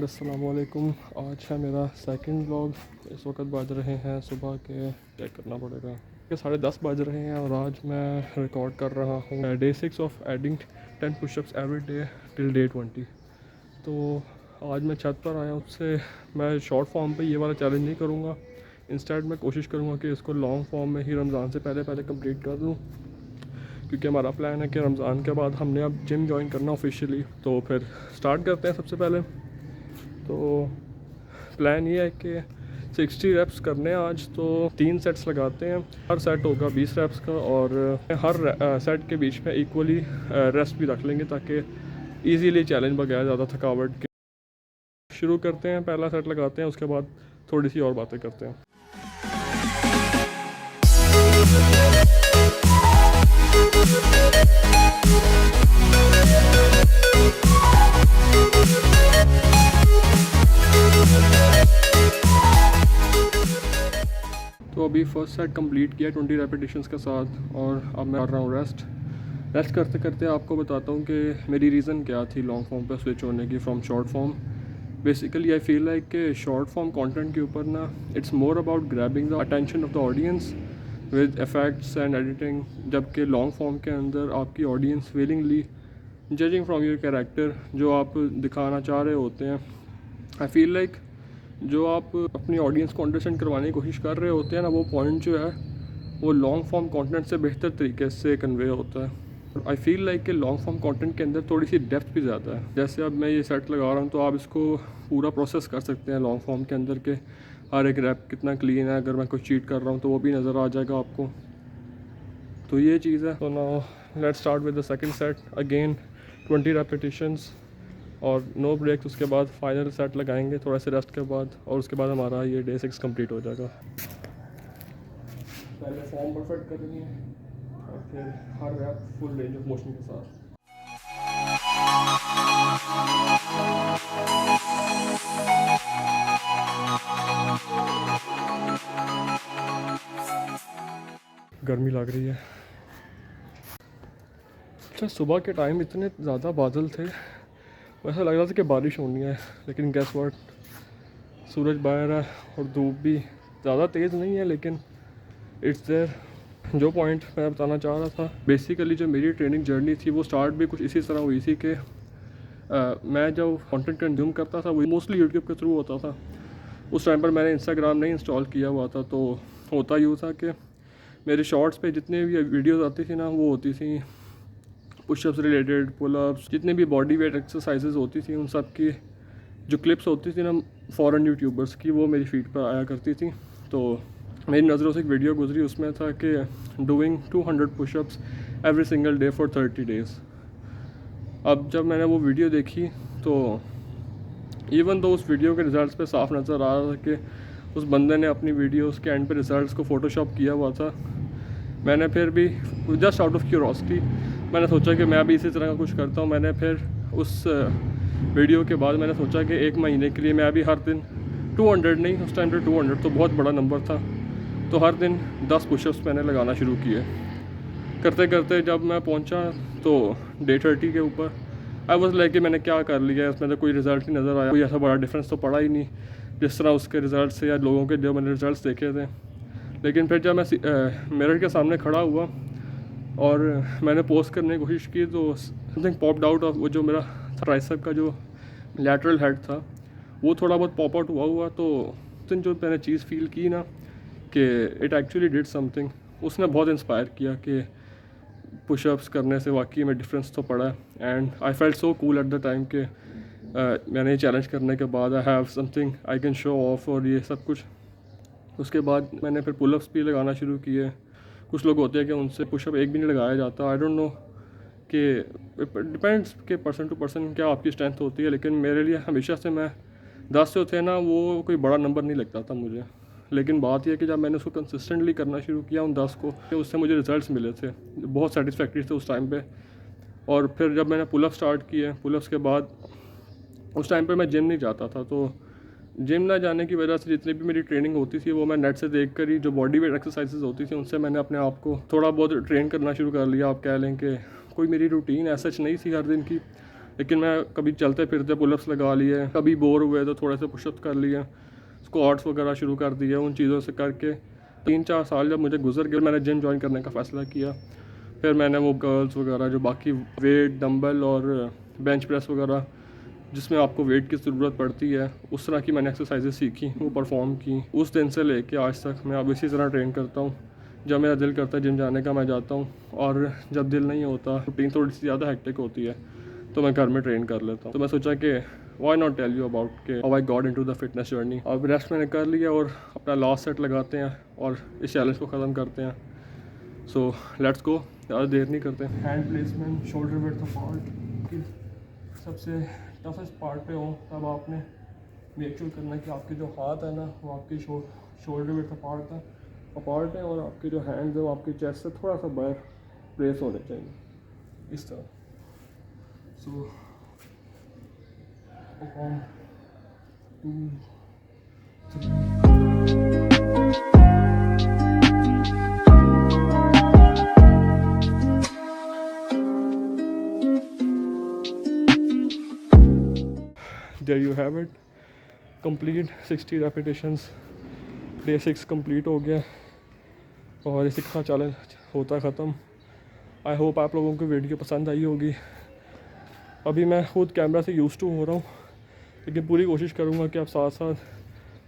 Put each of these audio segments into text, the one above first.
Friend अस्सलाम वालेकुम। आज है मेरा सेकंड व्लॉग। इस वक्त बज रहे हैं सुबह के, चेक करना पड़ेगा कि 10:30 बज रहे हैं और आज मैं रिकॉर्ड कर रहा हूँ day 6 of adding 10 pushups every day till day 20। तो आज मैं छत पर आया, उससे मैं शॉर्ट फॉर्म पे ये वाला चैलेंज नहीं करूँगा। इंस्टेड मैं कोशिश करूँगा कि इसको लॉन्ग फॉर्म में ही रमज़ान से पहले कंप्लीट कर दूँ, क्योंकि हमारा प्लान है कि रमज़ान के बाद हमने अब जिम ज्वाइन करना ऑफिशियली। तो फिर स्टार्ट करते हैं। सबसे पहले तो प्लान ये है कि 60 रेप्स करने हैं आज, तो 3 सेट्स लगाते हैं। हर सेट होगा 20 रेप्स का और हर सेट के बीच में इक्वली रेस्ट भी रख लेंगे ताकि इजीली चैलेंज बगैर ज़्यादा थकावट के शुरू करते हैं। पहला सेट लगाते हैं, उसके बाद थोड़ी सी और बातें करते हैं। तो अभी फर्स्ट सेट कंप्लीट किया 20 रेपिटेशंस के साथ और अब मैं कर रहा हूँ रेस्ट करते करते आपको बताता हूँ कि मेरी रीज़न क्या थी लॉन्ग फॉर्म पे स्विच होने की from short form. Basically I feel like कि शॉर्ट फॉर्म कंटेंट के ऊपर ना it's more about grabbing the attention of the audience with effects and editing, जबकि लॉन्ग फॉर्म के अंदर आपकी audience willingly judging from your character जो आप दिखाना चाह रहे होते हैं। आई फील लाइक जो आप अपनी ऑडियंस को अंडरस्टैंड करवाने की कोशिश कर रहे होते हैं ना, वो पॉइंट जो है वो लॉन्ग फॉर्म कंटेंट से बेहतर तरीके से कन्वे होता है। आई फील लाइक कि लॉन्ग फॉर्म कंटेंट के अंदर थोड़ी सी डेप्थ भी ज़्यादा है। जैसे अब मैं ये सेट लगा रहा हूँ तो आप इसको पूरा प्रोसेस कर सकते हैं लॉन्ग फॉर्म के अंदर के हर एक रैप कितना क्लीन है। अगर मैं कुछ चीट कर रहा हूँ तो वो भी नज़र आ जाएगा आपको। तो ये चीज़ है। तो now let's start with the second set, again 20 repetitions और नो ब्रेक्स। उसके बाद फाइनल सेट लगाएंगे थोड़ा से रेस्ट के बाद, और उसके बाद हमारा ये डे 6 कंप्लीट हो जाएगा। पहले फॉर्म परफेक्ट करनी है और फिर हर rep full range of motion के साथ। गर्मी लग रही है। अच्छा, सुबह के टाइम इतने ज़्यादा बादल थे, वैसा लग रहा था कि बारिश होनी है, लेकिन गैस व्हाट, सूरज बाहर है और धूप भी ज़्यादा तेज़ नहीं है, लेकिन इट्स देयर। जो पॉइंट मैं बताना चाह रहा था, बेसिकली जो मेरी ट्रेनिंग जर्नी थी वो स्टार्ट भी कुछ इसी तरह हुई थी कि मैं जो कंटेंट कंज्यूम करता था वो मोस्टली यूट्यूब के थ्रू होता था। उस टाइम पर मैंने इंस्टाग्राम नहीं इंस्टॉल किया हुआ था, तो होता यूँ था कि मेरे शॉर्ट्स पे जितने भी वीडियोज़ आती थी ना, वो होती थी पुशअप्स रिलेटेड, पुलअप्स, जितने भी बॉडी वेट एक्सरसाइजेज होती थी उन सब की जो क्लिप्स होती थी ना फॉरेन यूट्यूबर्स की, वो मेरी फीड पर आया करती थी। तो मेरी नज़रों से एक वीडियो गुजरी, उसमें था कि doing 200 pushups every single day for 30 days. अब जब मैंने वो वीडियो देखी तो इवन तो उस वीडियो के रिज़ल्ट्स पे साफ नज़र आ रहा था कि उस बंदे ने अपनी वीडियोस के एंड पे रिज़ल्ट्स को फ़ोटोशॉप किया हुआ था। मैंने फिर भी जस्ट आउट ऑफ क्यूरोसिटी मैंने सोचा कि मैं भी इसी तरह का कुछ करता हूँ। मैंने फिर उस वीडियो के बाद मैंने सोचा कि 1 महीने के लिए मैं भी हर दिन 200 नहीं, उस टाइम पे 200 तो बहुत बड़ा नंबर था, तो हर दिन 10 पुशअप्स मैंने लगाना शुरू किए। करते करते जब मैं पहुंचा तो डे 30 के ऊपर आई वाज लाइक कि मैंने क्या कर लिया, इसमें तो कोई रिज़ल्ट नहीं नज़र आया, कोई ऐसा बड़ा डिफरेंस तो पड़ा ही नहीं जिस तरह उसके रिज़ल्ट से या लोगों के जो मैंने रिज़ल्ट देखे थे। लेकिन फिर जब मैं मिरर के सामने खड़ा हुआ और मैंने पोस्ट करने की कोशिश की तो समथिंग पॉप्ड आउट ऑफ, वो जो मेरा ट्राइसेप का जो लैटरल हेड था वो थोड़ा बहुत पॉप आउट हुआ। तो जो मैंने चीज़ फील की ना कि इट एक्चुअली डिड समथिंग, उसने बहुत इंस्पायर किया कि पुशअप्स करने से वाकई में डिफरेंस तो पड़ा है। And I felt so cool at the time कि मैंने चैलेंज करने के बाद I have something I can show off और ये सब कुछ। उसके बाद मैंने फिर पुलअप्स भी लगाना शुरू किए। कुछ लोग होते हैं कि उनसे पुशअप एक भी नहीं लगाया जाता। आई डोंट नो कि डिपेंड्स के पर्सन टू पर्सन क्या आपकी स्ट्रेंथ होती है, लेकिन मेरे लिए हमेशा से मैं 10 जो थे ना वो कोई बड़ा नंबर नहीं लगता था मुझे। लेकिन बात यह है कि जब मैंने उसको कंसिस्टेंटली करना शुरू किया उन 10 को, तो उससे मुझे रिजल्ट्स मिले थे, बहुत सेटिस्फैक्ट्री थे उस टाइम पे। और फिर जब मैंने पुलअप स्टार्ट किए, पुलअप्स के बाद उस टाइम पे मैं जिम नहीं जाता था, तो जिम ना जाने की वजह से जितनी भी मेरी ट्रेनिंग होती थी वो मैं नेट से देख कर ही, जो बॉडी वेट एक्सरसाइजेज होती थी उनसे मैंने अपने आप को थोड़ा बहुत ट्रेन करना शुरू कर लिया। आप कह लें कि कोई मेरी रूटीन ऐसा नहीं थी हर दिन की, लेकिन मैं कभी चलते फिरते पुलअप्स लगा लिए, कभी बोर हुए तो थोड़े से पुशअप्स कर लिए, स्क्वाट्स वगैरह शुरू कर दिए। उन चीज़ों से करके 3-4 साल जब मुझे गुजर गए, मैंने जिम ज्वाइन करने का फ़ैसला किया। फिर मैंने वो गर्ल्स वगैरह जो बाकी वेट, डंबल और बेंच प्रेस वगैरह जिसमें आपको वेट की ज़रूरत पड़ती है, उस तरह की मैंने एक्सरसाइजेस सीखी, वो परफॉर्म की। उस दिन से लेके आज तक मैं अब इसी तरह ट्रेन करता हूँ। जब मेरा दिल करता है जिम जाने का मैं जाता हूँ, और जब दिल नहीं होता, रूटीन थोड़ी सी ज़्यादा हेक्टिक होती है, तो मैं घर में ट्रेन कर लेता हूँ। तो मैं सोचा कि why not tell you about के how I got into the fitness journey. अब रेस्ट मैंने कर लिया और अपना लास्ट सेट लगाते हैं और इस चैलेंज को ख़त्म करते हैं। सो लेट्स गो, ज़्यादा देर नहीं करते। Hand placement, shoulder width apart, सबसे टफेस्ट पार्ट पे हो तब आपने मेक श्योर करना है कि आपके जो हाथ है ना वो आपके शोल्डर विड्थ अपार्ट है, और आपके जो हैंड्स है वो आपके चेस्ट से थोड़ा सा बाहर प्लेस होने चाहिए, इस तरह। सो 1, 2, 3। There you have it, complete 60 repetitions, day 6 complete हो गया और इसी का चैलेंज होता ख़त्म। आई होप आप लोगों को वीडियो पसंद आई होगी। अभी मैं खुद कैमरा से यूज़ टू हो रहा हूँ, लेकिन पूरी कोशिश करूँगा कि आप साथ साथ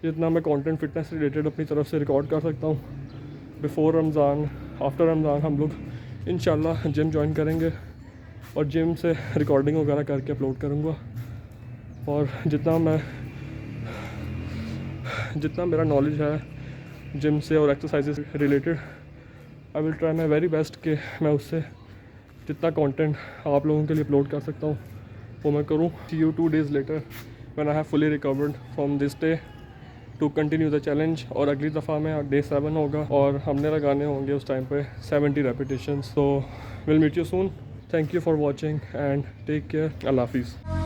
जितना मैं कंटेंट फिटनेस रिलेटेड अपनी तरफ से रिकॉर्ड कर सकता हूँ। बिफ़ोर रमज़ान, आफ्टर रमज़ान हम लोग इंशाल्लाह जिम ज्वाइन करेंगे और जिम से रिकॉर्डिंग वगैरह करके अपलोड करूँगा। और जितना मेरा नॉलेज है जिम से और exercises related, I will try my very best कि मैं उससे जितना कंटेंट आप लोगों के लिए अपलोड कर सकता हूँ वो मैं करूँ। See you 2 days later when I have fully recovered from this day to continue the challenge। और अगली दफ़ा में डे 7 होगा और हमने लगाने होंगे उस टाइम पे 70 repetitions। So we'll meet you soon। Thank you for watching and take care। अल्लाह हाफिज़।